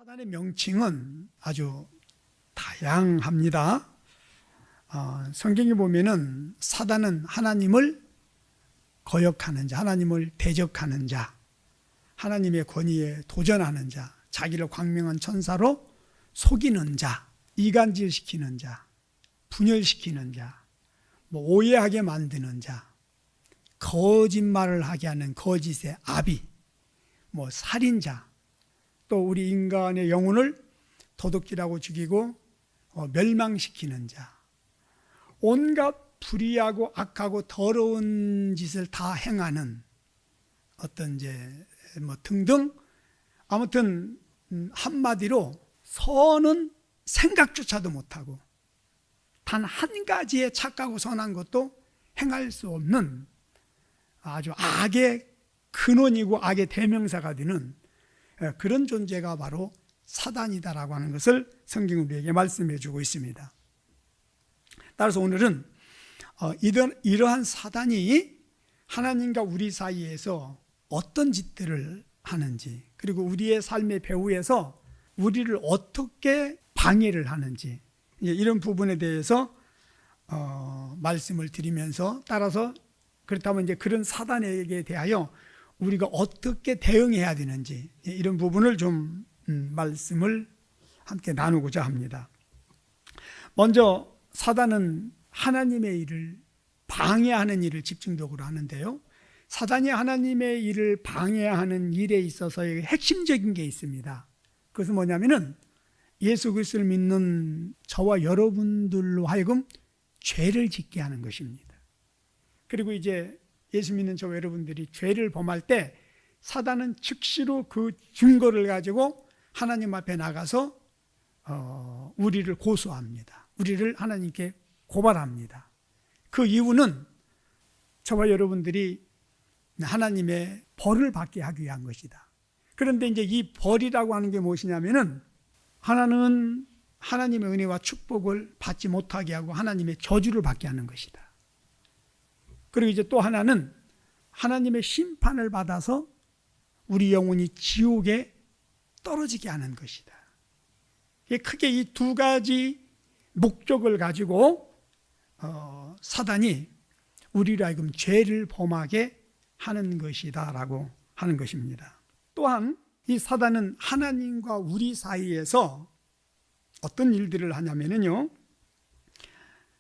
사단의 명칭은 아주 다양합니다. 성경에 보면은 사단은 하나님을 거역하는 자, 하나님을 대적하는 자, 하나님의 권위에 도전하는 자, 자기를 광명한 천사로 속이는 자, 이간질시키는 자, 분열시키는 자, 오해하게 만드는 자, 거짓말을 하게 하는 거짓의 아비, 살인자, 또 우리 인간의 영혼을 도둑질하고 죽이고 멸망시키는 자, 온갖 불의하고 악하고 더러운 짓을 다 행하는 어떤 등등, 아무튼 한마디로 선은 생각조차도 못하고 단 한 가지의 착하고 선한 것도 행할 수 없는 아주 악의 근원이고 악의 대명사가 되는 그런 존재가 바로 사단이다라고 하는 것을 성경은 우리에게 말씀해 주고 있습니다. 따라서 오늘은 이러한 사단이 하나님과 우리 사이에서 어떤 짓들을 하는지, 그리고 우리의 삶의 배후에서 우리를 어떻게 방해를 하는지, 이런 부분에 대해서 말씀을 드리면서, 따라서 그렇다면 그런 사단에게 대하여 우리가 어떻게 대응해야 되는지, 이런 부분을 좀 말씀을 함께 나누고자 합니다. 먼저 사단은 하나님의 일을 방해하는 일을 집중적으로 하는데요, 사단이 하나님의 일을 방해하는 일에 있어서의 핵심적인 게 있습니다. 그것은 뭐냐면은 예수 그리스도를 믿는 저와 여러분들로 하여금 죄를 짓게 하는 것입니다. 그리고 예수 믿는 저와 여러분들이 죄를 범할 때 사단은 즉시로 그 증거를 가지고 하나님 앞에 나가서 우리를 고소합니다. 우리를 하나님께 고발합니다. 그 이유는 저와 여러분들이 하나님의 벌을 받게 하기 위한 것이다. 그런데 이 벌이라고 하는 게 무엇이냐면은, 하나는 하나님의 은혜와 축복을 받지 못하게 하고 하나님의 저주를 받게 하는 것이다. 그리고 또 하나는 하나님의 심판을 받아서 우리 영혼이 지옥에 떨어지게 하는 것이다. 크게 이 두 가지 목적을 가지고 사단이 우리로 하여금 죄를 범하게 하는 것이다라고 하는 것입니다. 또한 이 사단은 하나님과 우리 사이에서 어떤 일들을 하냐면요,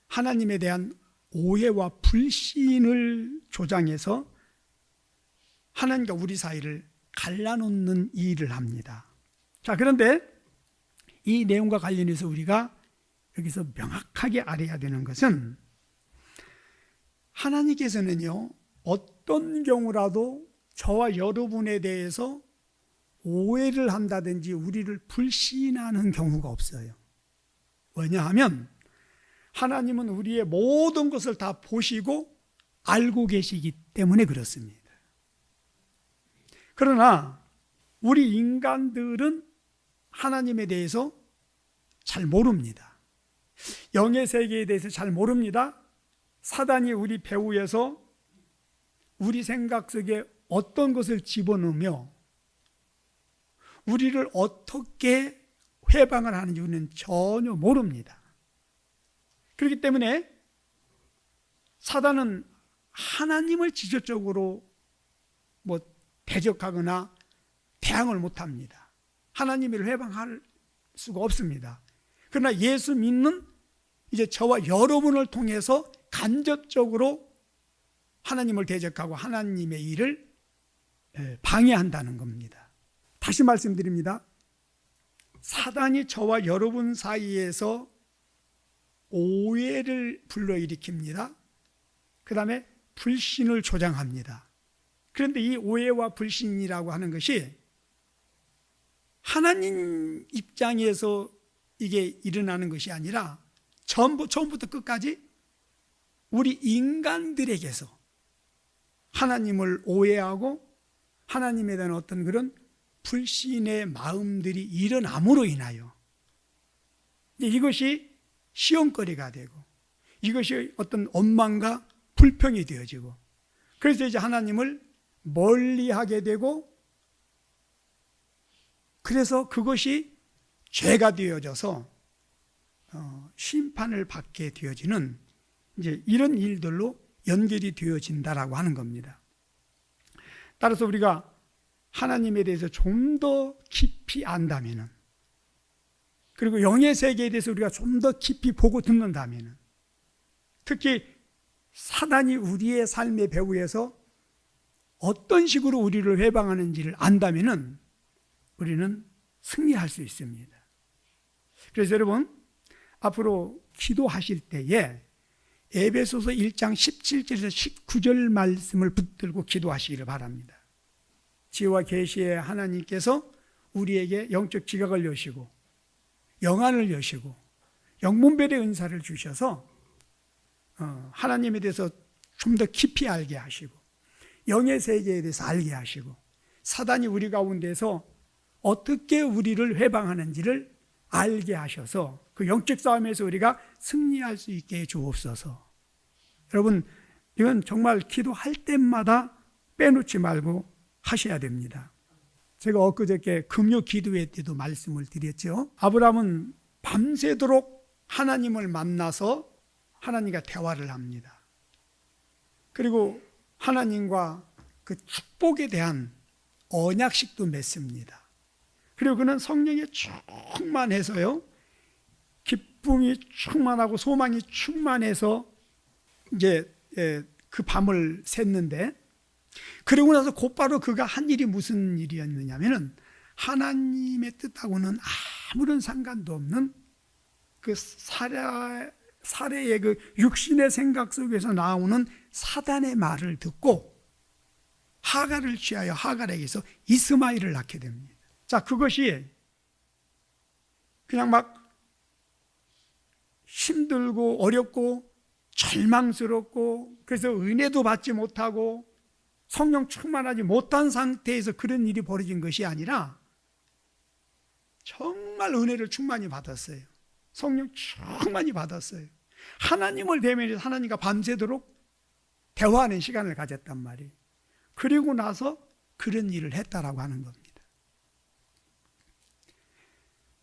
하나님에 대한 오해와 불신을 조장해서 하나님과 우리 사이를 갈라놓는 일을 합니다. 자, 그런데 이 내용과 관련해서 우리가 여기서 명확하게 알아야 되는 것은, 하나님께서는요, 어떤 경우라도 저와 여러분에 대해서 오해를 한다든지 우리를 불신하는 경우가 없어요. 왜냐하면 하나님은 우리의 모든 것을 다 보시고 알고 계시기 때문에 그렇습니다. 그러나 우리 인간들은 하나님에 대해서 잘 모릅니다. 영의 세계에 대해서 잘 모릅니다. 사단이 우리 배후에서 우리 생각 속에 어떤 것을 집어넣으며 우리를 어떻게 회방을 하는지 우리는 전혀 모릅니다. 그렇기 때문에 사단은 하나님을 직접적으로 대적하거나 대항을 못합니다. 하나님을 회방할 수가 없습니다. 그러나 예수 믿는 저와 여러분을 통해서 간접적으로 하나님을 대적하고 하나님의 일을 방해한다는 겁니다. 다시 말씀드립니다. 사단이 저와 여러분 사이에서 오해를 불러일으킵니다. 그 다음에 불신을 조장합니다. 그런데 이 오해와 불신이라고 하는 것이 하나님 입장에서 이게 일어나는 것이 아니라 처음부터 끝까지 우리 인간들에게서 하나님을 오해하고 하나님에 대한 어떤 그런 불신의 마음들이 일어남으로 인하여 이것이 시험거리가 되고 이것이 어떤 원망과 불평이 되어지고, 그래서 하나님을 멀리하게 되고, 그래서 그것이 죄가 되어져서 심판을 받게 되어지는 이제 이런 일들로 연결이 되어진다라고 하는 겁니다. 따라서 우리가 하나님에 대해서 좀 더 깊이 안다면은, 그리고 영의 세계에 대해서 우리가 좀 더 깊이 보고 듣는다면은, 특히 사단이 우리의 삶의 배후에서 어떤 식으로 우리를 회방하는지를 안다면은 우리는 승리할 수 있습니다. 그래서 여러분, 앞으로 기도하실 때에 에베소서 1장 17절에서 19절 말씀을 붙들고 기도하시기를 바랍니다. 지혜와 계시의 하나님께서 우리에게 영적 지각을 여시고 영안을 여시고 영문별의 은사를 주셔서 하나님에 대해서 좀 더 깊이 알게 하시고 영의 세계에 대해서 알게 하시고 사단이 우리 가운데서 어떻게 우리를 회방하는지를 알게 하셔서 그 영적 싸움에서 우리가 승리할 수 있게 해 주옵소서. 여러분, 이건 정말 기도할 때마다 빼놓지 말고 하셔야 됩니다. 제가 엊그저께 금요 기도회 때도 말씀을 드렸죠. 아브라함은 밤새도록 하나님을 만나서 하나님과 대화를 합니다. 그리고 하나님과 그 축복에 대한 언약식도 맺습니다. 그리고 그는 성령에 충만해서요, 기쁨이 충만하고 소망이 충만해서 이제 그 밤을 샜는데, 그러고 나서 곧바로 그가 한 일이 무슨 일이었느냐면은 하나님의 뜻하고는 아무런 상관도 없는 그 사례의 그 육신의 생각 속에서 나오는 사단의 말을 듣고 하갈을 취하여 하갈에게서 이스마엘을 낳게 됩니다. 자, 그것이 그냥 막 힘들고 어렵고 절망스럽고 그래서 은혜도 받지 못하고 성령 충만하지 못한 상태에서 그런 일이 벌어진 것이 아니라 정말 은혜를 충만히 받았어요. 성령 충만히 받았어요. 하나님을 대면해서 하나님과 밤새도록 대화하는 시간을 가졌단 말이에요. 그리고 나서 그런 일을 했다라고 하는 겁니다.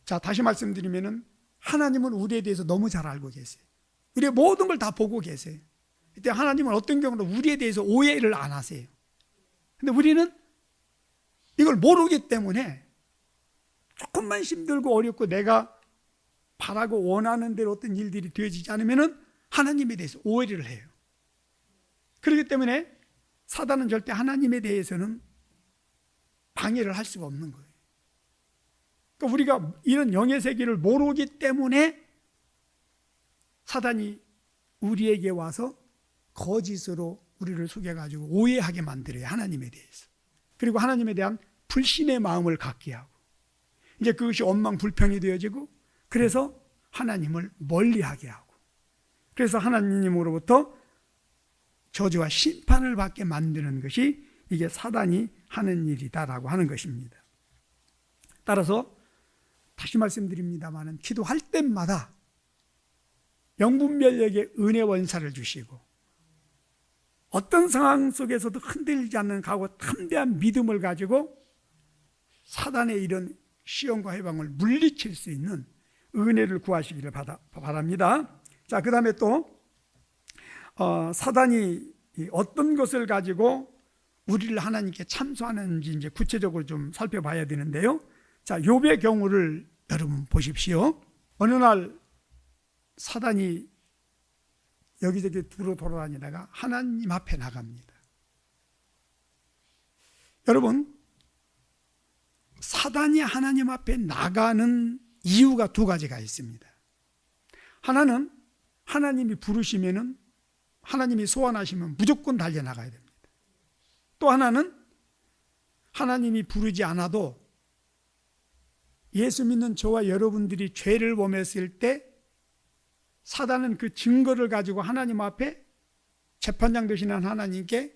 자, 다시 말씀드리면은 하나님은 우리에 대해서 너무 잘 알고 계세요. 우리의 모든 걸 다 보고 계세요. 이때 하나님은 어떤 경우도 우리에 대해서 오해를 안 하세요. 근데 우리는 이걸 모르기 때문에 조금만 힘들고 어렵고 내가 바라고 원하는 대로 어떤 일들이 되어지지 않으면 하나님에 대해서 오해를 해요. 그렇기 때문에 사단은 절대 하나님에 대해서는 방해를 할 수가 없는 거예요. 그러니까 우리가 이런 영의 세계를 모르기 때문에 사단이 우리에게 와서 거짓으로 우리를 속여가지고 오해하게 만들어요. 하나님에 대해서. 그리고 하나님에 대한 불신의 마음을 갖게 하고 이제 그것이 원망불평이 되어지고 그래서 하나님을 멀리하게 하고 그래서 하나님으로부터 저주와 심판을 받게 만드는 것이 이게 사단이 하는 일이다라고 하는 것입니다. 따라서 다시 말씀드립니다만 기도할 때마다 영분별에게 은혜 원사를 주시고 어떤 상황 속에서도 흔들리지 않는 각오 담대한 믿음을 가지고 사단의 이런 시험과 해방을 물리칠 수 있는 은혜를 구하시기를 바랍니다. 자, 그 다음에 또 사단이 어떤 것을 가지고 우리를 하나님께 참소하는지 이제 구체적으로 좀 살펴봐야 되는데요. 자, 욥의 경우를 여러분 보십시오. 어느 날 사단이 여기저기 두루 돌아다니다가 하나님 앞에 나갑니다. 여러분, 사단이 하나님 앞에 나가는 이유가 두 가지가 있습니다. 하나는 하나님이 부르시면은 하나님이 소환하시면 무조건 달려나가야 됩니다. 또 하나는 하나님이 부르지 않아도 예수 믿는 저와 여러분들이 죄를 범했을 때 사단은 그 증거를 가지고 하나님 앞에 재판장 되시는 하나님께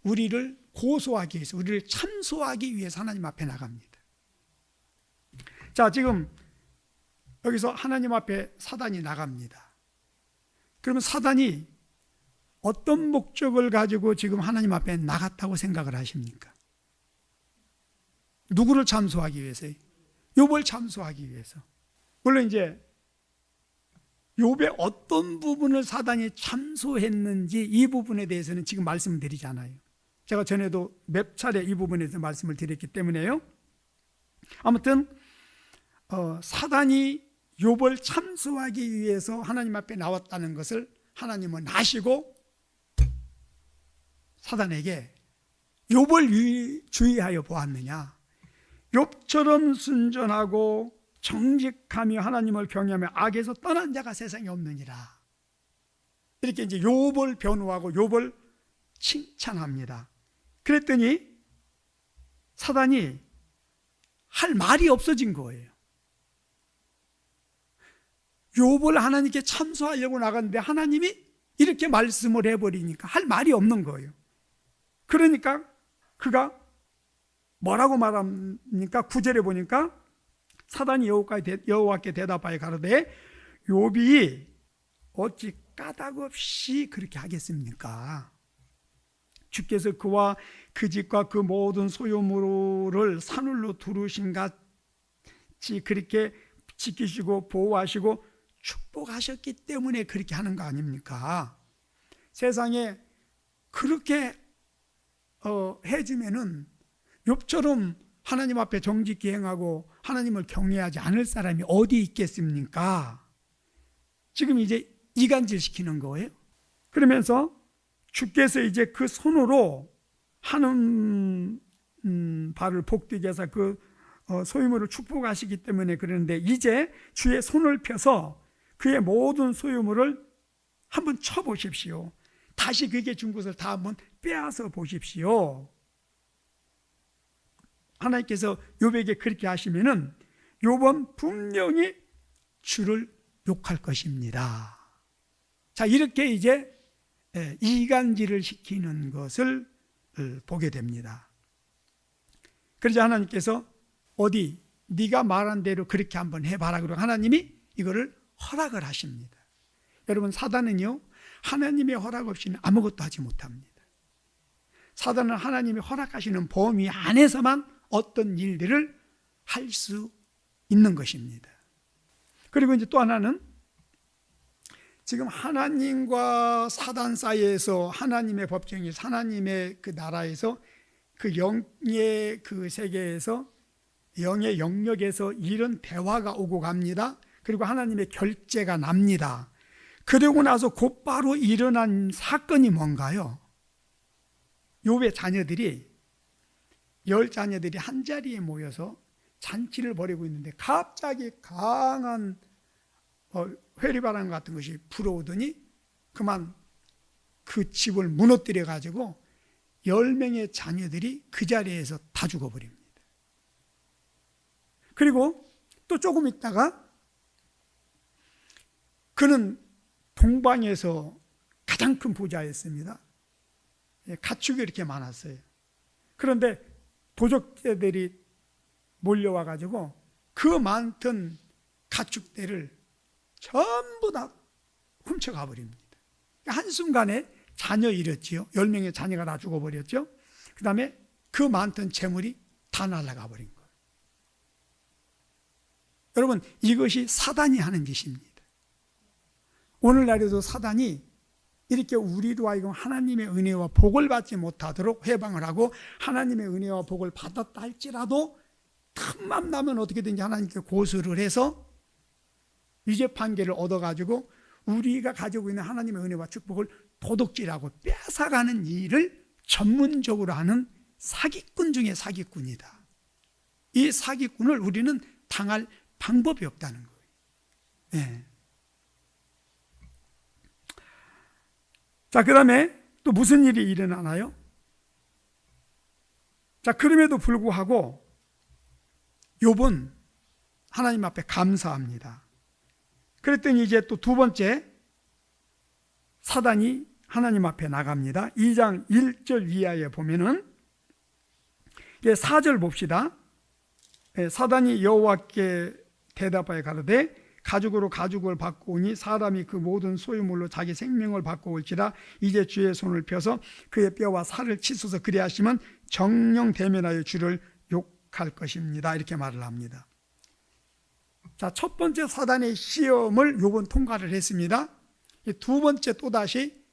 우리를 고소하기 위해서, 우리를 참소하기 위해서 하나님 앞에 나갑니다. 자, 지금 여기서 하나님 앞에 사단이 나갑니다. 그러면 사단이 어떤 목적을 가지고 지금 하나님 앞에 나갔다고 생각을 하십니까? 누구를 참소하기 위해서요? 욥을 참소하기 위해서. 물론 이제 욥의 어떤 부분을 사단이 참소했는지 이 부분에 대해서는 지금 말씀을 드리지 않아요. 제가 전에도 몇 차례 이 부분에 대해서 말씀을 드렸기 때문에요. 아무튼 사단이 욥을 참소하기 위해서 하나님 앞에 나왔다는 것을 하나님은 아시고 사단에게 욥을 주의하여 보았느냐, 욥처럼 순전하고 정직하며 하나님을 경외하며 악에서 떠난 자가 세상에 없느니라. 이렇게 이제 욥을 변호하고 욥을 칭찬합니다. 그랬더니 사단이 할 말이 없어진 거예요. 욥을 하나님께 참소하려고 나갔는데 하나님이 이렇게 말씀을 해버리니까 할 말이 없는 거예요. 그러니까 그가 뭐라고 말합니까? 9절에 보니까 사단이 여호와께 대답하여 가로되 욥이 어찌 까닭없이 그렇게 하겠습니까? 주께서 그와 그 집과 그 모든 소유물을 산울로 두르신 같이 그렇게 지키시고 보호하시고 축복하셨기 때문에 그렇게 하는 거 아닙니까? 세상에 그렇게 해주면은 욥처럼 하나님 앞에 정직히 행하고 하나님을 경외하지 않을 사람이 어디 있겠습니까? 지금 이제 이간질 시키는 거예요. 그러면서 주께서 이제 그 손으로 하는 바를 복되게 해서 그 소유물을 축복하시기 때문에 그러는데 이제 주의 손을 펴서 그의 모든 소유물을 한번 쳐보십시오. 다시 그에게 준 것을 다 한번 빼앗아 보십시오. 하나님께서 욥에게 그렇게 하시면은 욥은 분명히 주를 욕할 것입니다. 자, 이렇게 이제 이간질을 시키는 것을 보게 됩니다. 그러자 하나님께서 어디 네가 말한 대로 그렇게 한번 해봐라 그러고 하나님이 이거를 허락을 하십니다. 여러분, 사단은요 하나님의 허락 없이는 아무것도 하지 못합니다. 사단은 하나님이 허락하시는 범위 안에서만 어떤 일들을 할 수 있는 것입니다. 그리고 이제 또 하나는 지금 하나님과 사단 사이에서 하나님의 법정이 하나님의 그 나라에서 그 영의 그 세계에서 영의 영역에서 이런 대화가 오고 갑니다. 그리고 하나님의 결제가 납니다. 그러고 나서 곧바로 일어난 사건이 뭔가요? 욥의 자녀들이 10자녀들이 한자리에 모여서 잔치를 벌이고 있는데 갑자기 강한 회리바람 같은 것이 불어오더니 그만 그 집을 무너뜨려 가지고 10명의 자녀들이 그 자리에서 다 죽어버립니다. 그리고 또 조금 있다가 그는 동방에서 가장 큰 부자였습니다. 가축이 이렇게 많았어요. 그런데 도적들이 몰려와 가지고 그 많던 가축들을 전부 다 훔쳐가 버립니다. 한순간에 자녀 잃었지요. 10명의 자녀가 다 죽어버렸죠. 그 다음에 그 많던 재물이 다 날아가 버린 거예요. 여러분, 이것이 사단이 하는 짓입니다. 오늘날에도 사단이 이렇게 우리로 하여금 하나님의 은혜와 복을 받지 못하도록 해방을 하고 하나님의 은혜와 복을 받았다 할지라도 틈만 나면 어떻게든지 하나님께 고소를 해서 유죄 판결을 얻어가지고 우리가 가지고 있는 하나님의 은혜와 축복을 도둑질하고 뺏어가는 일을 전문적으로 하는 사기꾼 중에 사기꾼이다. 이 사기꾼을 우리는 당할 방법이 없다는 거예요. 네. 자, 그 다음에 또 무슨 일이 일어나나요? 자, 그럼에도 불구하고 욥은 하나님 앞에 감사합니다. 그랬더니 이제 또 두 번째 사단이 하나님 앞에 나갑니다. 2장 1절 이하에 보면은 4절 봅시다. 사단이 여호와께 대답하여 가로되 가죽으로 가죽을 받고 오니 사람이 그 모든 소유물로 자기 생명을 받고 올지라 이제 주의 손을 펴서 그의 뼈와 살을 치소서 그리하시면 정령 대면하여 주를 욕할 것입니다. 이렇게 말을 합니다. 자, 첫 번째 사단의 시험을 욥은 통과를 했습니다. 두 번째 또다시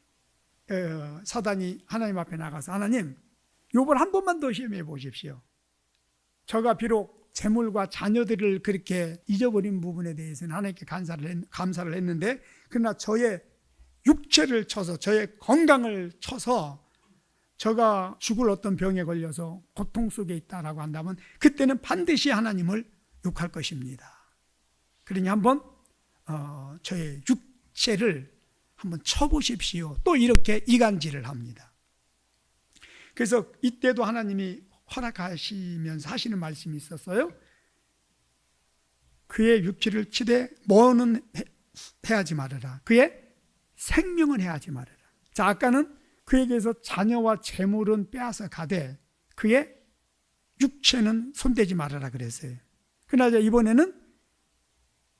사단이 하나님 앞에 나가서 하나님, 욥을 한 번만 더 시험해 보십시오. 저가 비록 재물과 자녀들을 그렇게 잊어버린 부분에 대해서는 하나님께 감사를 했는데, 그러나 저의 육체를 쳐서, 저의 건강을 쳐서 저가 죽을 어떤 병에 걸려서 고통 속에 있다라고 한다면 그때는 반드시 하나님을 욕할 것입니다. 그러니 한번 저의 육체를 한번 쳐보십시오. 또 이렇게 이간질을 합니다. 그래서 이때도 하나님이 허락하시면서 하시는 말씀이 있었어요. 그의 육체를 치되 뭐는 해하지 말아라. 그의 생명은 해하지 말아라. 자, 아까는 그에게서 자녀와 재물은 빼앗아 가되 그의 육체는 손대지 말아라 그랬어요. 그러나 이번에는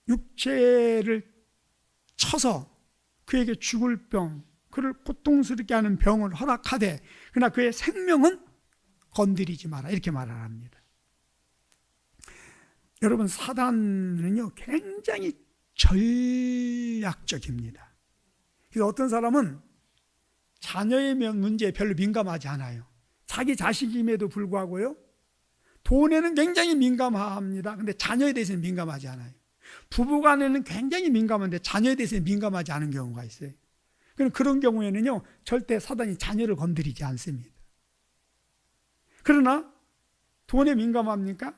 육체를 쳐서 그에게 죽을 병, 그를 고통스럽게 하는 병을 허락하되 그러나 그의 생명은 건드리지 마라, 이렇게 말을 합니다. 여러분, 사단은요 굉장히 전략적입니다. 그래서 어떤 사람은 자녀의 문제에 별로 민감하지 않아요. 자기 자식임에도 불구하고요, 돈에는 굉장히 민감합니다. 근데 자녀에 대해서는 민감하지 않아요. 부부간에는 굉장히 민감한데 자녀에 대해서는 민감하지 않은 경우가 있어요. 그런 경우에는요 절대 사단이 자녀를 건드리지 않습니다. 그러나 돈에 민감합니까?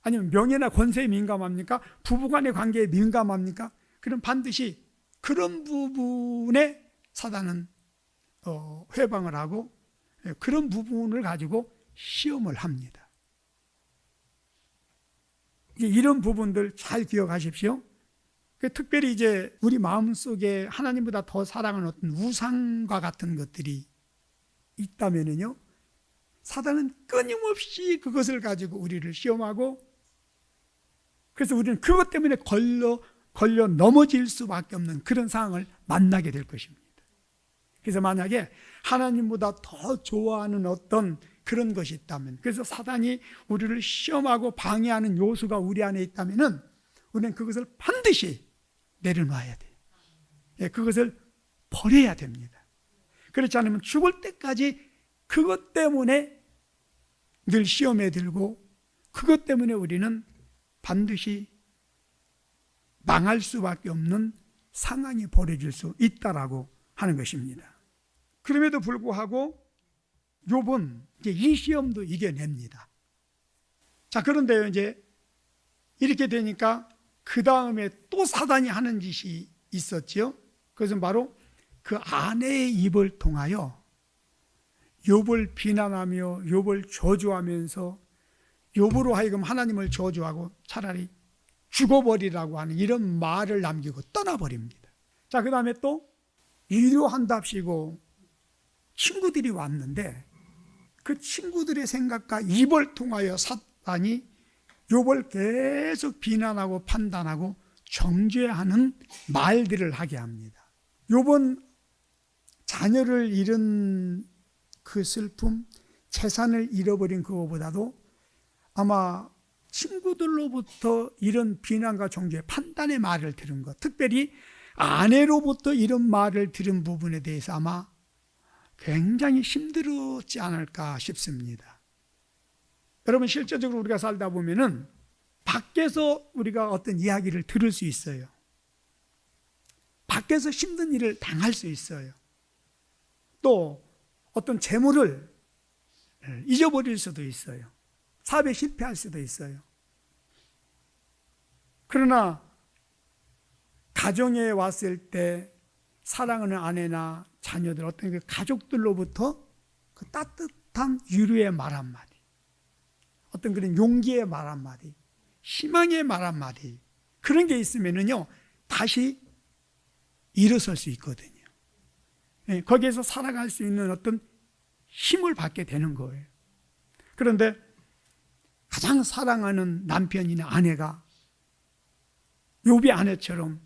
아니면 명예나 권세에 민감합니까? 부부간의 관계에 민감합니까? 그럼 반드시 그런 부분에 사단은 회방을 하고 그런 부분을 가지고 시험을 합니다. 이런 부분들 잘 기억하십시오. 특별히 이제 우리 마음속에 하나님보다 더 사랑하는 어떤 우상과 같은 것들이 있다면요, 사단은 끊임없이 그것을 가지고 우리를 시험하고, 그래서 우리는 그것 때문에 걸려 넘어질 수밖에 없는 그런 상황을 만나게 될 것입니다. 그래서 만약에 하나님보다 더 좋아하는 어떤 그런 것이 있다면, 그래서 사단이 우리를 시험하고 방해하는 요소가 우리 안에 있다면 우리는 그것을 반드시 내려놔야 돼요. 그것을 버려야 됩니다. 그렇지 않으면 죽을 때까지 그것 때문에 늘 시험에 들고 그것 때문에 우리는 반드시 망할 수밖에 없는 상황이 벌어질 수 있다라고 하는 것입니다. 그럼에도 불구하고 욥은 이제 이 시험도 이겨냅니다. 자, 그런데요, 이제 이렇게 되니까 그 다음에 또 사단이 하는 짓이 있었지요. 그것은 바로 그 아내의 입을 통하여 욥을 비난하며 욥을 저주하면서 욥으로 하여금 하나님을 저주하고 차라리 죽어버리라고 하는 이런 말을 남기고 떠나버립니다. 자, 그 다음에 또 위로한답시고 친구들이 왔는데 그 친구들의 생각과 입을 통하여 사단이 욥을 계속 비난하고 판단하고 정죄하는 말들을 하게 합니다. 욥은 자녀를 잃은 그 슬픔, 재산을 잃어버린 그거보다도 아마 친구들로부터 이런 비난과 정죄, 판단의 말을 들은 것, 특별히 아내로부터 이런 말을 들은 부분에 대해서 아마 굉장히 힘들었지 않을까 싶습니다. 여러분, 실제적으로 우리가 살다 보면은 밖에서 우리가 어떤 이야기를 들을 수 있어요. 밖에서 힘든 일을 당할 수 있어요. 또 어떤 재물을 잊어버릴 수도 있어요. 사업에 실패할 수도 있어요. 그러나 가정에 왔을 때 사랑하는 아내나 자녀들, 어떤 그 가족들로부터 그 따뜻한 위로의 말 한마디, 어떤 그런 용기의 말 한마디, 희망의 말 한마디, 그런 게 있으면은요 다시 일어설 수 있거든요. 거기에서 살아갈 수 있는 어떤 힘을 받게 되는 거예요. 그런데 가장 사랑하는 남편이나 아내가 욥의 아내처럼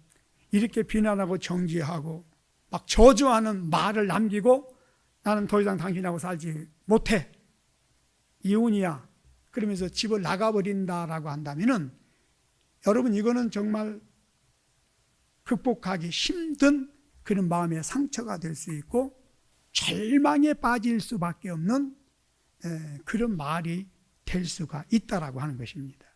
이렇게 비난하고 정죄하고 막 저주하는 말을 남기고 나는 더 이상 당신하고 살지 못해, 이혼이야, 그러면서 집을 나가버린다라고 한다면은 여러분, 이거는 정말 극복하기 힘든 그런 마음의 상처가 될 수 있고 절망에 빠질 수밖에 없는 그런 말이 될 수가 있다라고 하는 것입니다.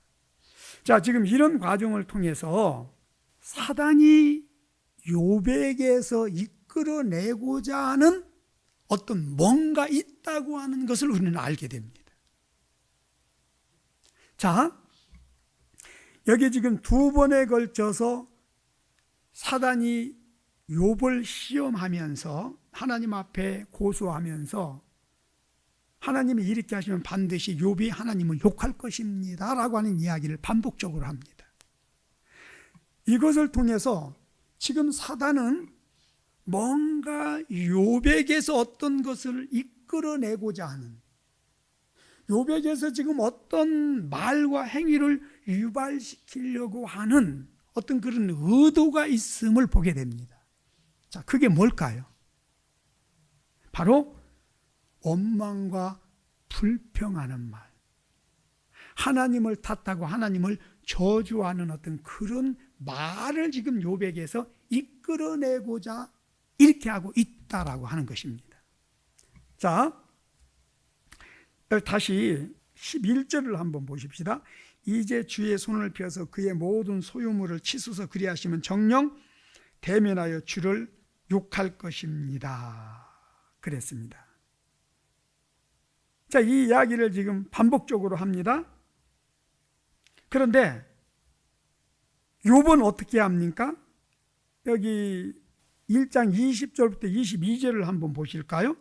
자, 지금 이런 과정을 통해서 사단이 욥에게서 이끌어내고자 하는 어떤 뭔가 있다고 하는 것을 우리는 알게 됩니다. 자, 여기 지금 두 번에 걸쳐서 사단이 욥을 시험하면서 하나님 앞에 고소하면서 하나님이 이렇게 하시면 반드시 욥이 하나님을 욕할 것입니다 라고 하는 이야기를 반복적으로 합니다. 이것을 통해서 지금 사단은 뭔가 욥에게서 어떤 것을 이끌어내고자 하는, 욥에게서 지금 어떤 말과 행위를 유발시키려고 하는 어떤 그런 의도가 있음을 보게 됩니다. 자, 그게 뭘까요? 바로 원망과 불평하는 말, 하나님을 탓하고 하나님을 저주하는 어떤 그런 말을 지금 욥에게서 이끌어내고자 이렇게 하고 있다라고 하는 것입니다. 자, 다시 11절을 한번 보십시다. 이제 주의 손을 펴서 그의 모든 소유물을 치소서, 그리하시면 정녕 대면하여 주를 욕할 것입니다. 그랬습니다. 자, 이 이야기를 지금 반복적으로 합니다. 그런데 욥은 어떻게 합니까? 여기 1장 20절부터 22절을 한번 보실까요?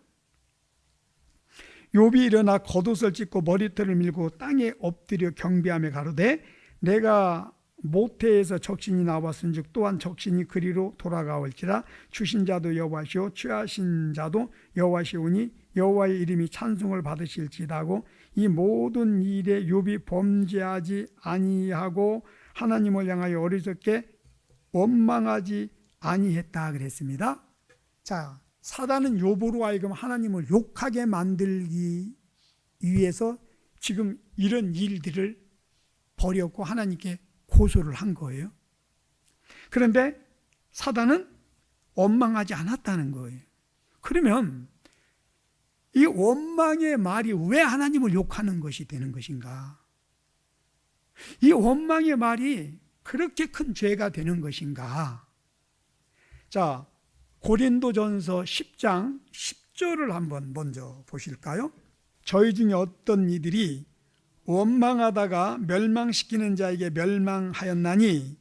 욥이 일어나 겉옷을 찢고 머리털을 밀고 땅에 엎드려 경배하며 가로되 내가 모태에서 적신이 나왔은즉 또한 적신이 그리로 돌아가올지라. 주신 자도 여호와시오 취하신 자도 여호와시오니 여호와의 이름이 찬송을 받으실지다고 이 모든 일에 욥이 범죄하지 아니하고 하나님을 향하여 어리석게 원망하지 아니했다 그랬습니다. 자, 사단은 욥으로 하여금 하나님을 욕하게 만들기 위해서 지금 이런 일들을 벌였고 하나님께 고소를 한 거예요. 그런데 사단은 원망하지 않았다는 거예요. 그러면 이 원망의 말이 왜 하나님을 욕하는 것이 되는 것인가? 이 원망의 말이 그렇게 큰 죄가 되는 것인가? 자, 고린도전서 10장 10절을 한번 먼저 보실까요? 저희 중에 어떤 이들이 원망하다가 멸망시키는 자에게 멸망하였나니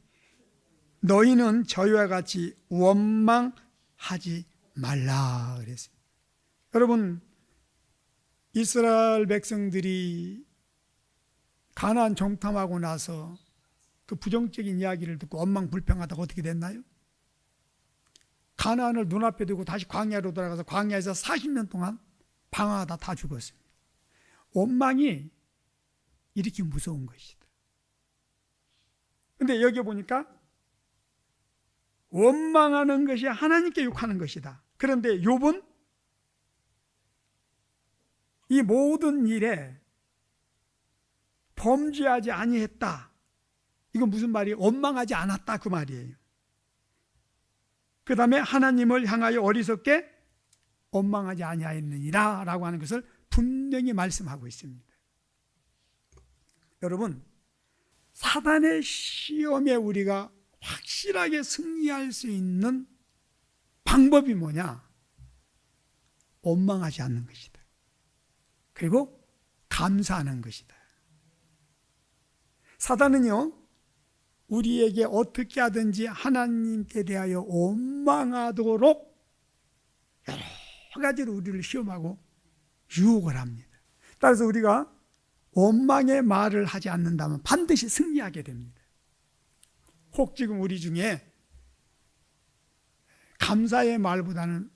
너희는 저희와 같이 원망하지 말라 그랬어요. 여러분, 이스라엘 백성들이 가나안 정탐하고 나서 그 부정적인 이야기를 듣고 원망불평하다가 어떻게 됐나요? 가나안을 눈앞에 두고 다시 광야로 돌아가서 광야에서 40년 동안 방황하다 다 죽었습니다. 원망이 이렇게 무서운 것이다. 그런데 여기 보니까 원망하는 것이 하나님께 욕하는 것이다. 그런데 욥은 이 모든 일에 범죄하지 아니했다. 이건 무슨 말이에요? 원망하지 않았다 그 말이에요. 그 다음에 하나님을 향하여 어리석게 원망하지 아니하였느니라 라고 하는 것을 분명히 말씀하고 있습니다. 여러분, 사단의 시험에 우리가 확실하게 승리할 수 있는 방법이 뭐냐? 원망하지 않는 것이다. 그리고 감사하는 것이다. 사단은요, 우리에게 어떻게 하든지 하나님께 대하여 원망하도록 여러 가지로 우리를 시험하고 유혹을 합니다. 따라서 우리가 원망의 말을 하지 않는다면 반드시 승리하게 됩니다. 혹 지금 우리 중에 감사의 말보다는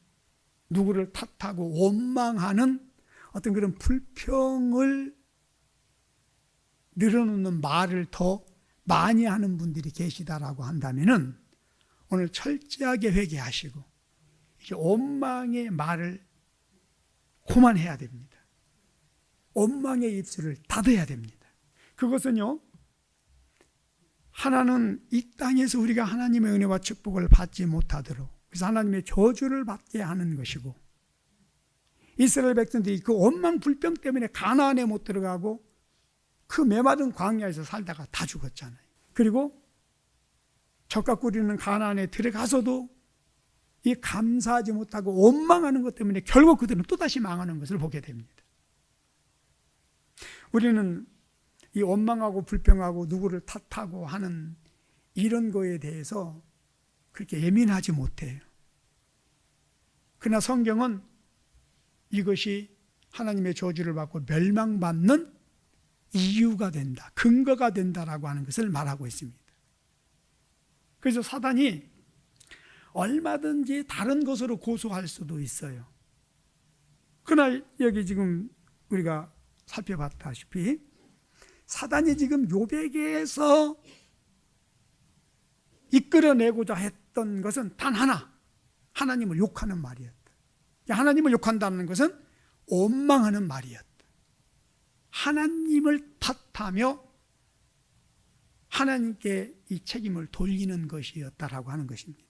누구를 탓하고 원망하는 어떤 그런 불평을 늘어놓는 말을 더 많이 하는 분들이 계시다라고 한다면은 오늘 철저하게 회개하시고 이제 원망의 말을 그만해야 됩니다. 원망의 입술을 닫아야 됩니다. 그것은요, 하나는 이 땅에서 우리가 하나님의 은혜와 축복을 받지 못하도록, 그래서 하나님의 저주를 받게 하는 것이고, 이스라엘 백성들이 그 원망 불평 때문에 가나안에 못 들어가고 그 메마른 광야에서 살다가 다 죽었잖아요. 그리고 젖과 꿀이 있는 가나안에 들어가서도 이 감사하지 못하고 원망하는 것 때문에 결국 그들은 또다시 망하는 것을 보게 됩니다. 우리는 이 원망하고 불평하고 누구를 탓하고 하는 이런 거에 대해서 그렇게 예민하지 못해요. 그러나 성경은 이것이 하나님의 저주를 받고 멸망받는 이유가 된다, 근거가 된다라고 하는 것을 말하고 있습니다. 그래서 사단이 얼마든지 다른 것으로 고소할 수도 있어요. 그러나 여기 지금 우리가 살펴봤다시피 사단이 지금 욥에게서 이끌어내고자 했던 것은 단 하나, 하나님을 욕하는 말이었다. 하나님을 욕한다는 것은 원망하는 말이었다. 하나님을 탓하며 하나님께 이 책임을 돌리는 것이었다라고 하는 것입니다.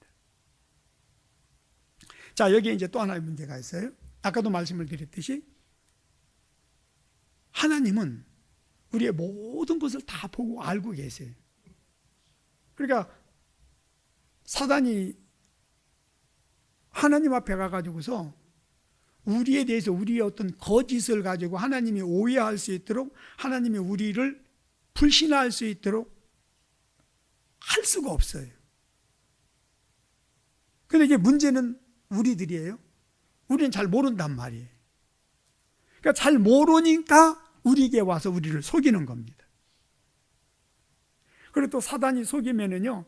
자, 여기에 이제 또 하나의 문제가 있어요. 아까도 말씀을 드렸듯이 하나님은 우리의 모든 것을 다 보고 알고 계세요. 그러니까 사단이 하나님 앞에 가가지고서 우리에 대해서 우리의 어떤 거짓을 가지고 하나님이 오해할 수 있도록, 하나님이 우리를 불신할 수 있도록 할 수가 없어요. 그런데 이제 문제는 우리들이에요. 우리는 잘 모른단 말이에요. 그러니까 잘 모르니까 우리에게 와서 우리를 속이는 겁니다. 그리고 또 사단이 속이면은요,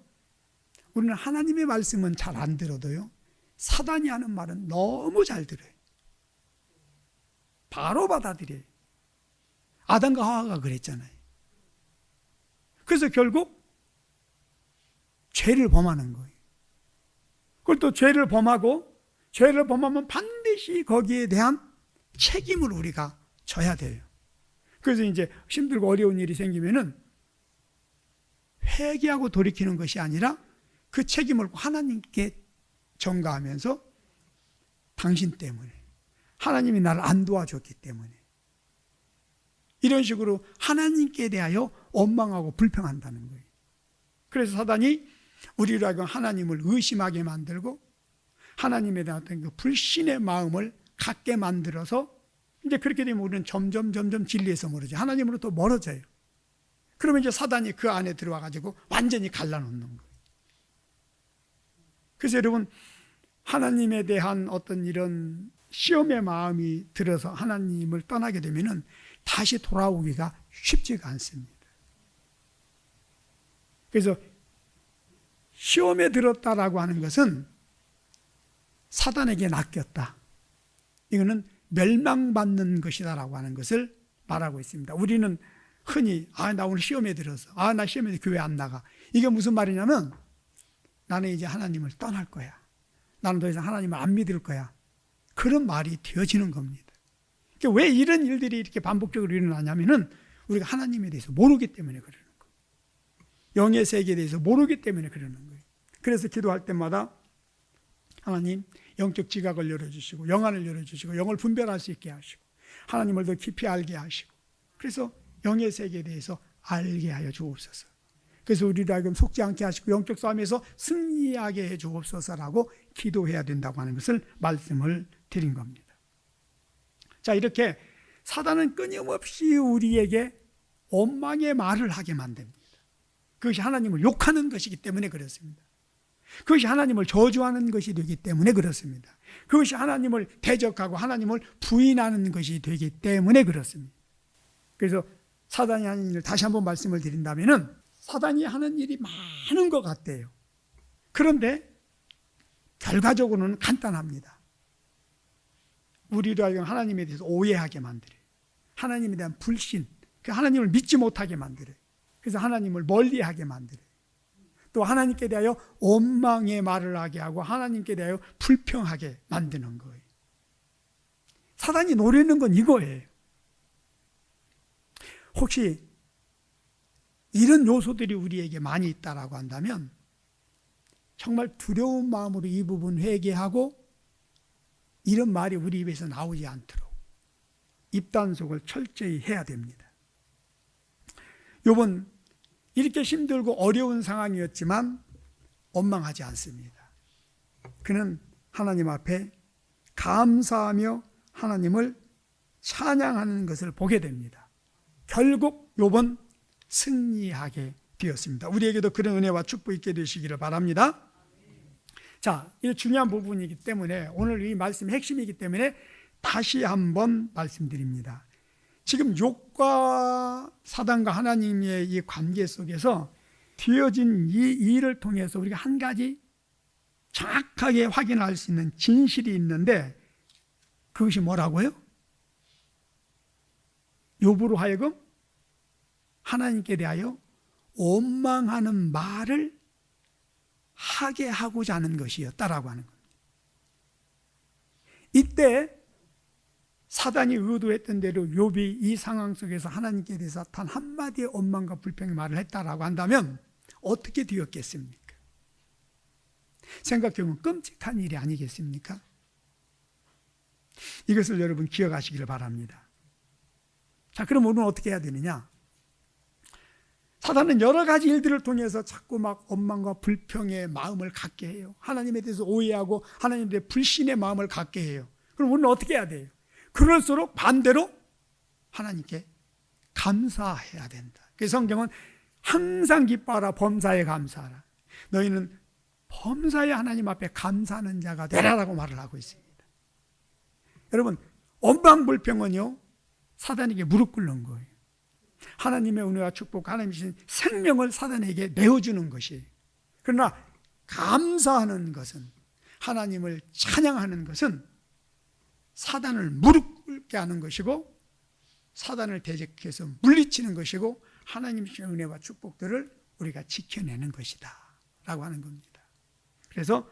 우리는 하나님의 말씀은 잘 안 들어도요, 사단이 하는 말은 너무 잘 들어요. 바로 받아들여요. 아담과 하와가 그랬잖아요. 그래서 결국 죄를 범하는 거예요. 그걸 또 죄를 범하면 반드시 거기에 대한 책임을 우리가 져야 돼요. 그래서 이제 힘들고 어려운 일이 생기면은 회개하고 돌이키는 것이 아니라 그 책임을 하나님께 전가하면서 당신 때문에, 하나님이 나를 안 도와줬기 때문에, 이런 식으로 하나님께 대하여 원망하고 불평한다는 거예요. 그래서 사단이 우리로 하여금 하나님을 의심하게 만들고 하나님에 대한 그 불신의 마음을 갖게 만들어서, 이제 그렇게 되면 우리는 점점 진리에서 멀어져요. 하나님으로부터 멀어져요. 그러면 이제 사단이 그 안에 들어와 가지고 완전히 갈라놓는 거예요. 그래서 여러분, 하나님에 대한 어떤 이런 시험의 마음이 들어서 하나님을 떠나게 되면은 다시 돌아오기가 쉽지가 않습니다. 그래서 시험에 들었다라고 하는 것은 사단에게 낚였다, 이거는 멸망받는 것이다라고 하는 것을 말하고 있습니다. 우리는 흔히 나 오늘 시험에 들어서, 나 시험에 교회 안 나가, 이게 무슨 말이냐면 나는 이제 하나님을 떠날 거야, 나는 더 이상 하나님을 안 믿을 거야, 그런 말이 되어지는 겁니다. 그러니까 왜 이런 일들이 이렇게 반복적으로 일어나냐면은 우리가 하나님에 대해서 모르기 때문에 그러는 거예요. 영의 세계에 대해서 모르기 때문에 그러는 거예요. 그래서 기도할 때마다 하나님, 영적 지각을 열어주시고 영안을 열어주시고 영을 분별할 수 있게 하시고 하나님을 더 깊이 알게 하시고, 그래서 영의 세계에 대해서 알게 하여 주옵소서. 그래서 우리를 하여금 속지 않게 하시고 영적 싸움에서 승리하게 해 주옵소서라고 기도해야 된다고 하는 것을 말씀을 드린 겁니다. 자, 이렇게 사단은 끊임없이 우리에게 원망의 말을 하게 만듭니다. 그것이 하나님을 욕하는 것이기 때문에 그렇습니다. 그것이 하나님을 저주하는 것이 되기 때문에 그렇습니다. 그것이 하나님을 대적하고 하나님을 부인하는 것이 되기 때문에 그렇습니다. 그래서 사단이 하는 일을 다시 한번 말씀을 드린다면은 사단이 하는 일이 많은 것 같대요. 그런데 결과적으로는 간단합니다. 우리로 하여금 하나님에 대해서 오해하게 만들어요. 하나님에 대한 불신, 하나님을 믿지 못하게 만들어요. 그래서 하나님을 멀리하게 만들어요. 또 하나님께 대하여 원망의 말을 하게 하고 하나님께 대하여 불평하게 만드는 거예요. 사단이 노리는 건 이거예요. 혹시 이런 요소들이 우리에게 많이 있다라고 한다면 정말 두려운 마음으로 이 부분 회개하고 이런 말이 우리 입에서 나오지 않도록 입단속을 철저히 해야 됩니다. 요번 이렇게 힘들고 어려운 상황이었지만 원망하지 않습니다. 그는 하나님 앞에 감사하며 하나님을 찬양하는 것을 보게 됩니다. 결국 요번 승리하게 되었습니다. 우리에게도 그런 은혜와 축복 있게 되시기를 바랍니다. 자, 이 중요한 부분이기 때문에 오늘 이 말씀의 핵심이기 때문에 다시 한번 말씀드립니다. 지금 욥과 사단과 하나님의 이 관계 속에서 되어진 이 일을 통해서 우리가 한 가지 정확하게 확인할 수 있는 진실이 있는데 그것이 뭐라고요? 욥으로 하여금 하나님께 대하여 원망하는 말을 하게 하고자 하는 것이었다라고 하는 겁니다. 이때 사단이 의도했던 대로 욥이 이 상황 속에서 하나님께 대해서 단 한마디의 원망과 불평의 말을 했다라고 한다면 어떻게 되었겠습니까? 생각해보면 끔찍한 일이 아니겠습니까? 이것을 여러분 기억하시기를 바랍니다. 자, 그럼 오늘 어떻게 해야 되느냐? 사단은 여러 가지 일들을 통해서 자꾸 막 원망과 불평의 마음을 갖게 해요. 하나님에 대해서 오해하고 하나님에 대해 불신의 마음을 갖게 해요. 그럼 우리는 어떻게 해야 돼요? 그럴수록 반대로 하나님께 감사해야 된다. 그래서 성경은 항상 기뻐하라 범사에 감사하라. 너희는 범사에 하나님 앞에 감사하는 자가 되라라고 말을 하고 있습니다. 여러분, 원망불평은요 사단에게 무릎 꿇는 거예요. 하나님의 은혜와 축복, 하나님의 생명을 사단에게 내어주는 것이. 그러나 감사하는 것은, 하나님을 찬양하는 것은 사단을 무릎 꿇게 하는 것이고 사단을 대적해서 물리치는 것이고 하나님의 은혜와 축복들을 우리가 지켜내는 것이다 라고 하는 겁니다. 그래서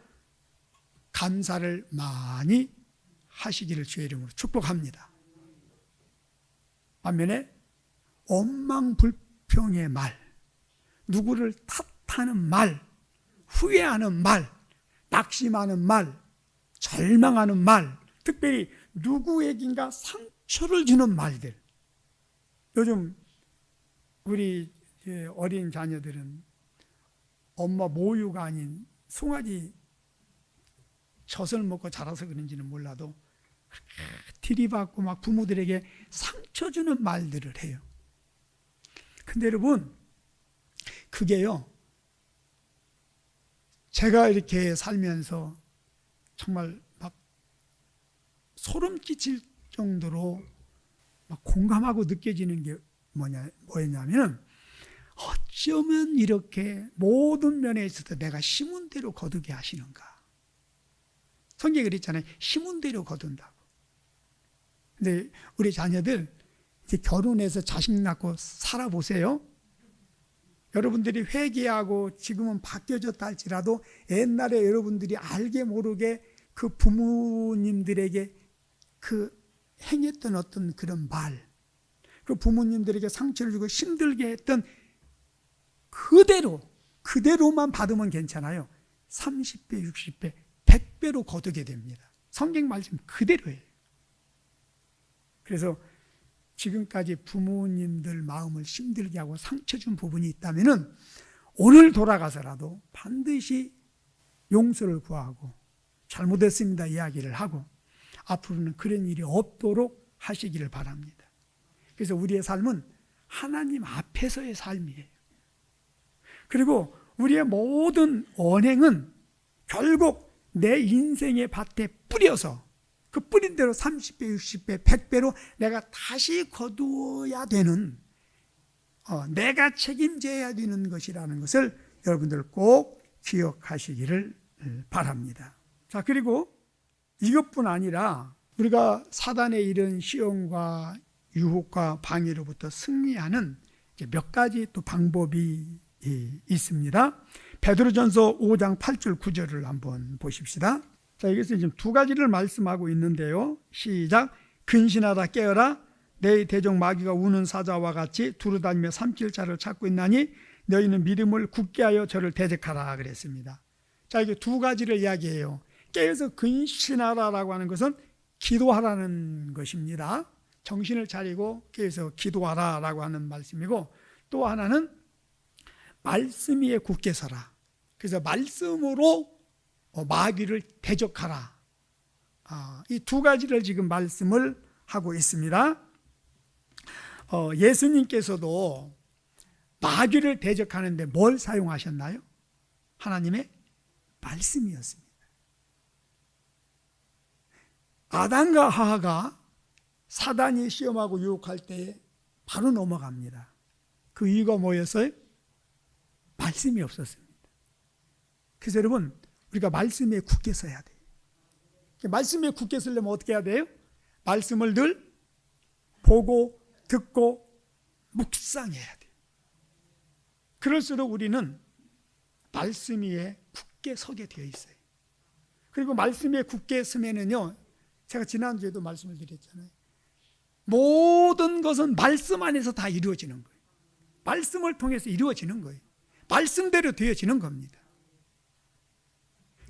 감사를 많이 하시기를 주의 이름으로 축복합니다. 반면에 원망불평의 말, 누구를 탓하는 말, 후회하는 말, 낙심하는 말, 절망하는 말, 특별히 누구에겐가 상처를 주는 말들. 요즘 우리 어린 자녀들은 엄마 모유가 아닌 송아지 젖을 먹고 자라서 그런지는 몰라도 들이받고 막 부모들에게 상처 주는 말들을 해요. 근데 여러분, 그게요, 제가 이렇게 살면서 정말 막 소름 끼칠 정도로 막 공감하고 느껴지는 게 뭐였냐면, 어쩌면 이렇게 모든 면에 있어서 내가 심은 대로 거두게 하시는가. 성경에 그랬잖아요. 심은 대로 거둔다고. 근데 우리 자녀들 이제 결혼해서 자식 낳고 살아보세요. 여러분들이 회개하고 지금은 바뀌어졌다 할지라도 옛날에 여러분들이 알게 모르게 그 부모님들에게 그 행했던 어떤 그런 말, 그 부모님들에게 상처를 주고 힘들게 했던 그대로만 받으면 괜찮아요. 30배, 60배, 100배로 거두게 됩니다. 성경 말씀 그대로예요. 그래서 지금까지 부모님들 마음을 힘들게 하고 상처 준 부분이 있다면은 오늘 돌아가서라도 반드시 용서를 구하고 잘못했습니다 이야기를 하고 앞으로는 그런 일이 없도록 하시기를 바랍니다. 그래서 우리의 삶은 하나님 앞에서의 삶이에요. 그리고 우리의 모든 언행은 결국 내 인생의 밭에 뿌려서 그 뿌린 대로 30배, 60배, 100배로 내가 다시 거두어야 되는, 내가 책임져야 되는 것이라는 것을 여러분들 꼭 기억하시기를 바랍니다. 자, 그리고 이것뿐 아니라 우리가 사단의 이런 시험과 유혹과 방해로부터 승리하는 몇 가지 또 방법이 있습니다. 베드로전서 5장 8절 9절을 한번 보십시다. 자, 여기서 지금 두 가지를 말씀하고 있는데요. 시작. 근신하라 깨어라 내 대적 마귀가 우는 사자와 같이 두루다니며 삼킬 자를 찾고 있나니 너희는 믿음을 굳게 하여 저를 대적하라 그랬습니다. 자, 이게 두 가지를 이야기해요. 깨어서 근신하라라고 하는 것은 기도하라는 것입니다. 정신을 차리고 깨어서 기도하라라고 하는 말씀이고, 또 하나는 말씀 위에 굳게 서라. 그래서 말씀으로 마귀를 대적하라. 이 두 가지를 지금 말씀을 하고 있습니다. 예수님께서도 마귀를 대적하는데 뭘 사용하셨나요? 하나님의 말씀이었습니다. 아담과 하와가 사단이 시험하고 유혹할 때에 바로 넘어갑니다. 그 이유가 뭐였어요? 말씀이 없었습니다. 그래서 여러분, 우리가 말씀에 굳게 서야 돼요. 말씀에 굳게 서려면 어떻게 해야 돼요? 말씀을 늘 보고 듣고 묵상해야 돼요. 그럴수록 우리는 말씀 위에 굳게 서게 되어 있어요. 그리고 말씀 위에 굳게 서면은요, 제가 지난주에도 말씀을 드렸잖아요. 모든 것은 말씀 안에서 다 이루어지는 거예요. 말씀을 통해서 이루어지는 거예요. 말씀대로 되어지는 겁니다.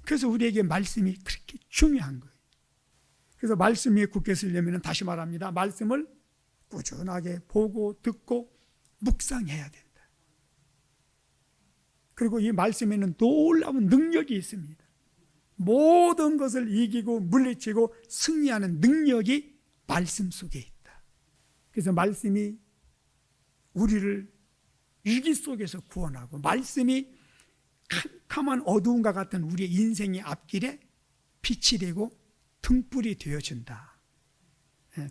그래서 우리에게 말씀이 그렇게 중요한 거예요. 그래서 말씀 위에 굳게 서려면 다시 말합니다. 말씀을 꾸준하게 보고 듣고 묵상해야 된다. 그리고 이 말씀에는 놀라운 능력이 있습니다. 모든 것을 이기고 물리치고 승리하는 능력이 말씀 속에 있다. 그래서 말씀이 우리를 위기 속에서 구원하고, 말씀이 캄캄한 어두움과 같은 우리의 인생의 앞길에 빛이 되고 등불이 되어준다.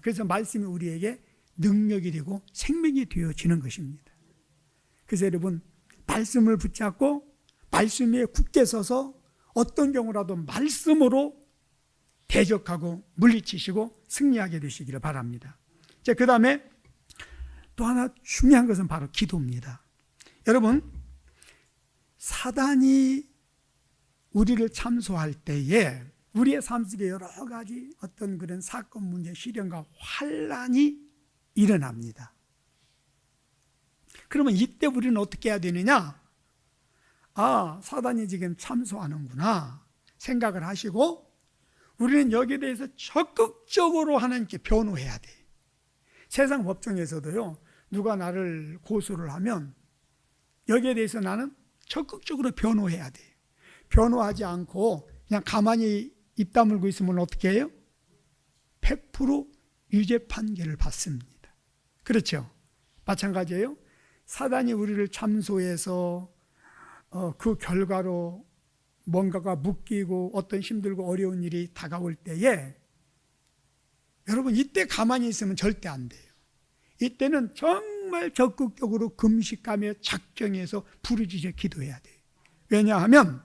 그래서 말씀이 우리에게 능력이 되고 생명이 되어지는 것입니다. 그래서 여러분, 말씀을 붙잡고 말씀 위에 굳게 서서 어떤 경우라도 말씀으로 대적하고 물리치시고 승리하게 되시기를 바랍니다. 그 다음에 또 하나 중요한 것은 바로 기도입니다. 여러분, 사단이 우리를 참소할 때에 우리의 삶 속에 여러 가지 어떤 그런 사건, 문제, 시련과 환란이 일어납니다. 그러면 이때 우리는 어떻게 해야 되느냐? 사단이 지금 참소하는구나 생각을 하시고, 우리는 여기에 대해서 적극적으로 하나님께 변호해야 돼. 세상 법정에서도요, 누가 나를 고소를 하면 여기에 대해서 나는 적극적으로 변호해야 돼. 변호하지 않고 그냥 가만히 입 다물고 있으면 어떻게 해요? 100% 유죄 판결을 받습니다. 그렇죠? 마찬가지예요. 사단이 우리를 참소해서 그 결과로 뭔가가 묶이고 어떤 힘들고 어려운 일이 다가올 때에, 여러분, 이때 가만히 있으면 절대 안 돼요. 이때는 정말 적극적으로 금식하며 작정해서 부르짖어 기도해야 돼요. 왜냐하면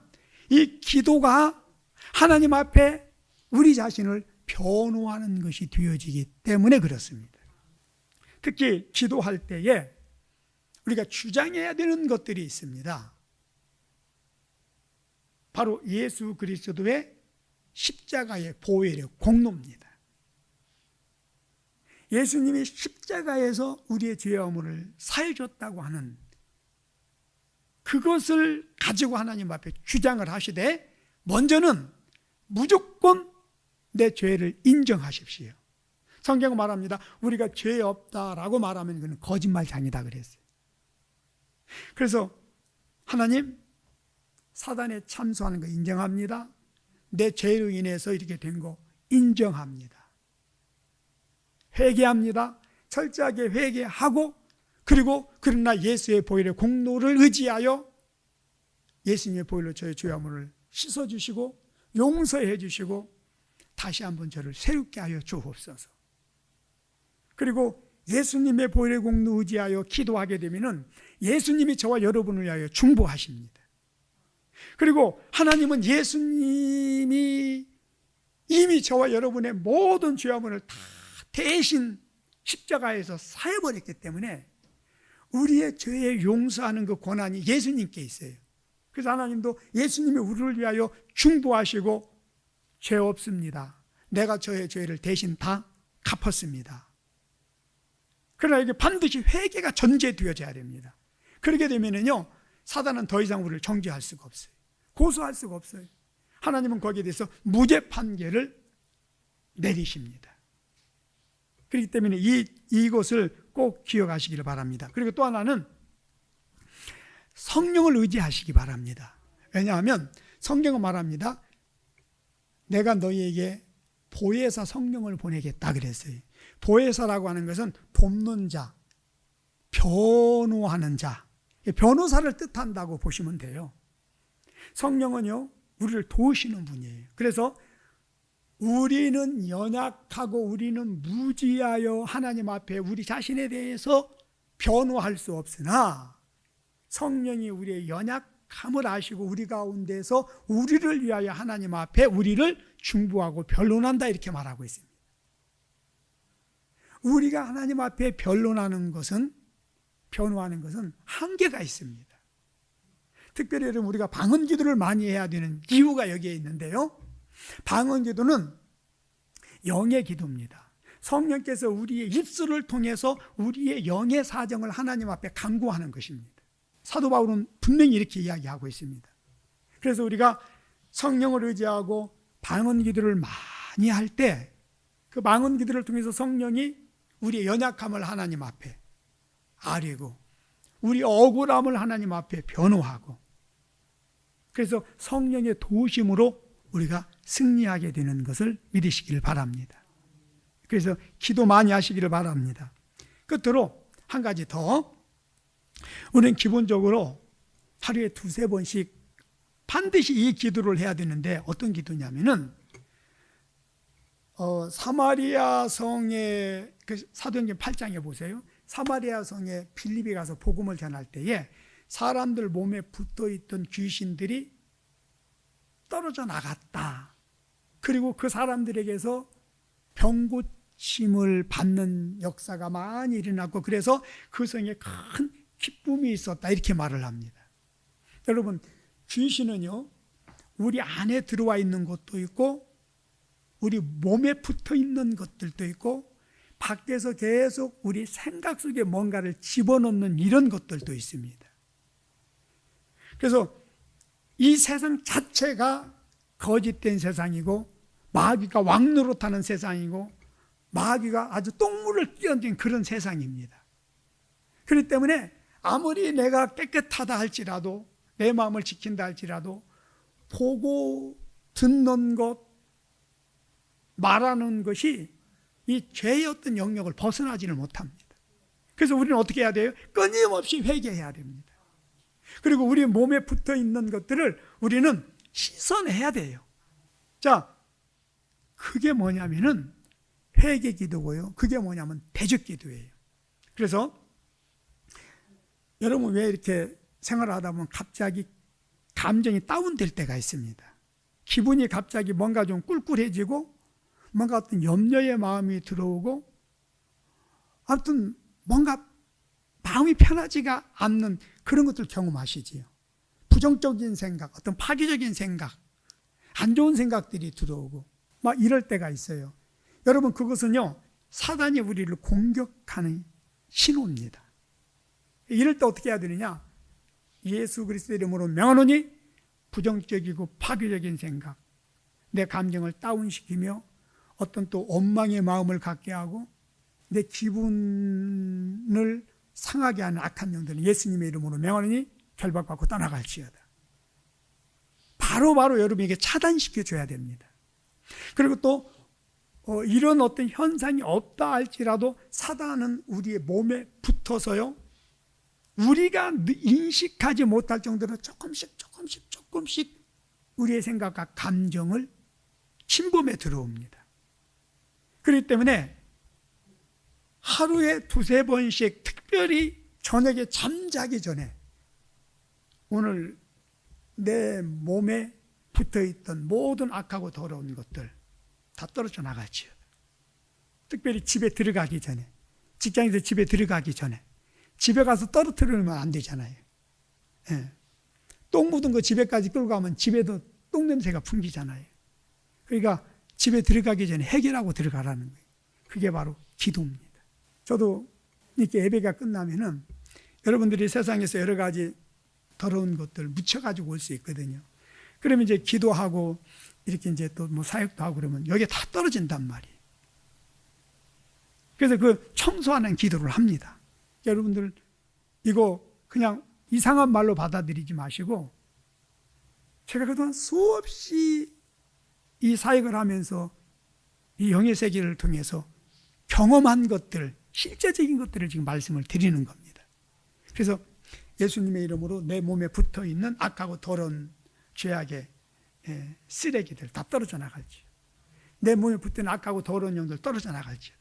이 기도가 하나님 앞에 우리 자신을 변호하는 것이 되어지기 때문에 그렇습니다. 특히 기도할 때에 우리가 주장해야 되는 것들이 있습니다. 바로 예수 그리스도의 십자가의 보혈의 공로입니다. 예수님이 십자가에서 우리의 죄와 허물을 사해줬다고 하는 그것을 가지고 하나님 앞에 주장을 하시되, 먼저는 무조건 내 죄를 인정하십시오. 성경은 말합니다. 우리가 죄 없다라고 말하면 그건 거짓말장이다 그랬어요. 그래서 하나님, 사단에 참소하는 거 인정합니다. 내 죄로 인해서 이렇게 된 거 인정합니다. 회개합니다. 철저하게 회개하고, 그리고 그러나 예수의 보혈의 공로를 의지하여 예수님의 보혈로 저의 죄와 허물을 씻어주시고 용서해 주시고 다시 한번 저를 새롭게 하여 주옵소서. 그리고 예수님의 보혈의 공로 의지하여 기도하게 되면은 예수님이 저와 여러분을 위하여 중보하십니다. 그리고 하나님은 예수님이 이미 저와 여러분의 모든 죄와 허물을 다 대신 십자가에서 사해버렸기 때문에 우리의 죄에 용서하는 그 권한이 예수님께 있어요. 그래서 하나님도 예수님이 우리를 위하여 중보하시고, 죄 없습니다, 내가 저의 죄를 대신 다 갚았습니다, 그러나 이게 반드시 회개가 전제되어져야 됩니다. 그렇게 되면은요, 사단은 더 이상 우리를 정죄할 수가 없어요. 고소할 수가 없어요. 하나님은 거기에 대해서 무죄 판결을 내리십니다. 그렇기 때문에 이것을 꼭 기억하시기를 바랍니다. 그리고 또 하나는 성령을 의지하시기 바랍니다. 왜냐하면 성경은 말합니다. 내가 너희에게 보혜사 성령을 보내겠다 그랬어요. 보혜사라고 하는 것은 돕는 자, 변호하는 자, 변호사를 뜻한다고 보시면 돼요. 성령은요, 우리를 도우시는 분이에요. 그래서 우리는 연약하고 우리는 무지하여 하나님 앞에 우리 자신에 대해서 변호할 수 없으나 성령이 우리의 연약함을 아시고 우리 가운데서 우리를 위하여 하나님 앞에 우리를 중보하고 변론한다 이렇게 말하고 있습니다. 우리가 하나님 앞에 변호하는 것은 한계가 있습니다. 특별히 여러분, 우리가 방언 기도를 많이 해야 되는 이유가 여기에 있는데요, 방언 기도는 영의 기도입니다. 성령께서 우리의 입술을 통해서 우리의 영의 사정을 하나님 앞에 간구하는 것입니다. 사도 바울은 분명히 이렇게 이야기하고 있습니다. 그래서 우리가 성령을 의지하고 방언 기도를 많이 할 때 그 방언 기도를 통해서 성령이 우리의 연약함을 하나님 앞에 아뢰고 우리 억울함을 하나님 앞에 변호하고, 그래서 성령의 도우심으로 우리가 승리하게 되는 것을 믿으시길 바랍니다. 그래서 기도 많이 하시기를 바랍니다. 끝으로 한 가지 더, 우리는 기본적으로 하루에 2-3번씩 반드시 이 기도를 해야 되는데, 어떤 기도냐면은 사마리아 성의 사도행전 8장에 보세요. 사마리아 성에 빌립이 가서 복음을 전할 때에 사람들 몸에 붙어있던 귀신들이 떨어져 나갔다. 그리고 그 사람들에게서 병고침을 받는 역사가 많이 일어났고, 그래서 그 성에 큰 기쁨이 있었다 이렇게 말을 합니다. 여러분, 귀신은요, 우리 안에 들어와 있는 것도 있고 우리 몸에 붙어 있는 것들도 있고 밖에서 계속 우리 생각 속에 뭔가를 집어넣는 이런 것들도 있습니다. 그래서 이 세상 자체가 거짓된 세상이고 마귀가 왕노릇하는 세상이고 마귀가 아주 똥물을 끼얹은 그런 세상입니다. 그렇기 때문에 아무리 내가 깨끗하다 할지라도, 내 마음을 지킨다 할지라도 보고 듣는 것, 말하는 것이 이 죄의 어떤 영역을 벗어나지를 못합니다. 그래서 우리는 어떻게 해야 돼요? 끊임없이 회개해야 됩니다. 그리고 우리 몸에 붙어 있는 것들을 우리는 씻어내야 돼요. 자, 그게 뭐냐면은 회개 기도고요. 그게 뭐냐면 대적 기도예요. 그래서 여러분, 왜 이렇게 생활하다 보면 갑자기 감정이 다운될 때가 있습니다. 기분이 갑자기 뭔가 좀 꿀꿀해지고 뭔가 어떤 염려의 마음이 들어오고 아무튼 뭔가 마음이 편하지가 않는 그런 것들 경험하시지요. 부정적인 생각, 어떤 파괴적인 생각, 안 좋은 생각들이 들어오고 막 이럴 때가 있어요. 여러분, 그것은요, 사단이 우리를 공격하는 신호입니다. 이럴 때 어떻게 해야 되느냐? 예수 그리스도의 이름으로 명하노니 부정적이고 파괴적인 생각, 내 감정을 다운시키며 어떤 또 원망의 마음을 갖게 하고 내 기분을 상하게 하는 악한 영들은 예수님의 이름으로 명하노니 결박받고 떠나갈지어다. 바로바로 여러분에게 차단시켜 줘야 됩니다. 그리고 또 이런 어떤 현상이 없다 할지라도 사단은 우리의 몸에 붙어서요, 우리가 인식하지 못할 정도로 조금씩 우리의 생각과 감정을 침범해 들어옵니다. 그렇기 때문에 하루에 2-3번씩 특별히 저녁에 잠자기 전에 오늘 내 몸에 붙어있던 모든 악하고 더러운 것들 다 떨어져 나갈지어다. 특별히 집에 들어가기 전에, 직장에서 집에 들어가기 전에, 집에 가서 떨어뜨리면 안 되잖아요. 예. 똥 묻은 거 집에까지 끌고 가면 집에도 똥 냄새가 풍기잖아요. 그러니까 집에 들어가기 전에 해결하고 들어가라는 거예요. 그게 바로 기도입니다. 저도 이렇게 예배가 끝나면은 여러분들이 세상에서 여러 가지 더러운 것들 묻혀가지고 올 수 있거든요. 그러면 이제 기도하고 이렇게 이제 또 뭐 사역도 하고 그러면 여기에 다 떨어진단 말이에요. 그래서 그 청소하는 기도를 합니다. 여러분들 이거 그냥 이상한 말로 받아들이지 마시고, 제가 그동안 수없이 이 사역을 하면서 이 영의 세계를 통해서 경험한 것들, 실제적인 것들을 지금 말씀을 드리는 겁니다. 그래서 예수님의 이름으로 내 몸에 붙어있는 악하고 더러운 죄악의 쓰레기들 다 떨어져 나갈지, 내 몸에 붙은 악하고 더러운 영들 떨어져 나갈지,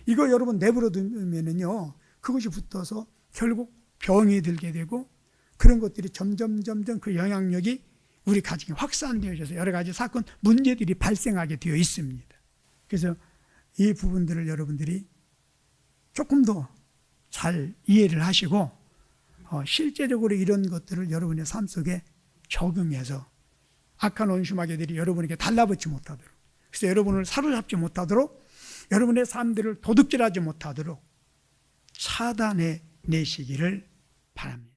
이거 여러분 내버려 두면은요, 그것이 붙어서 결국 병이 들게 되고, 그런 것들이 점점 그 영향력이 우리 가정에 확산되어져서 여러 가지 사건, 문제들이 발생하게 되어 있습니다. 그래서 이 부분들을 여러분들이 조금 더 잘 이해를 하시고, 실제적으로 이런 것들을 여러분의 삶 속에 적용해서 악한 원수마귀들이 여러분에게 달라붙지 못하도록, 그래서 여러분을 사로잡지 못하도록, 여러분의 삶들을 도둑질하지 못하도록 차단해 내시기를 바랍니다.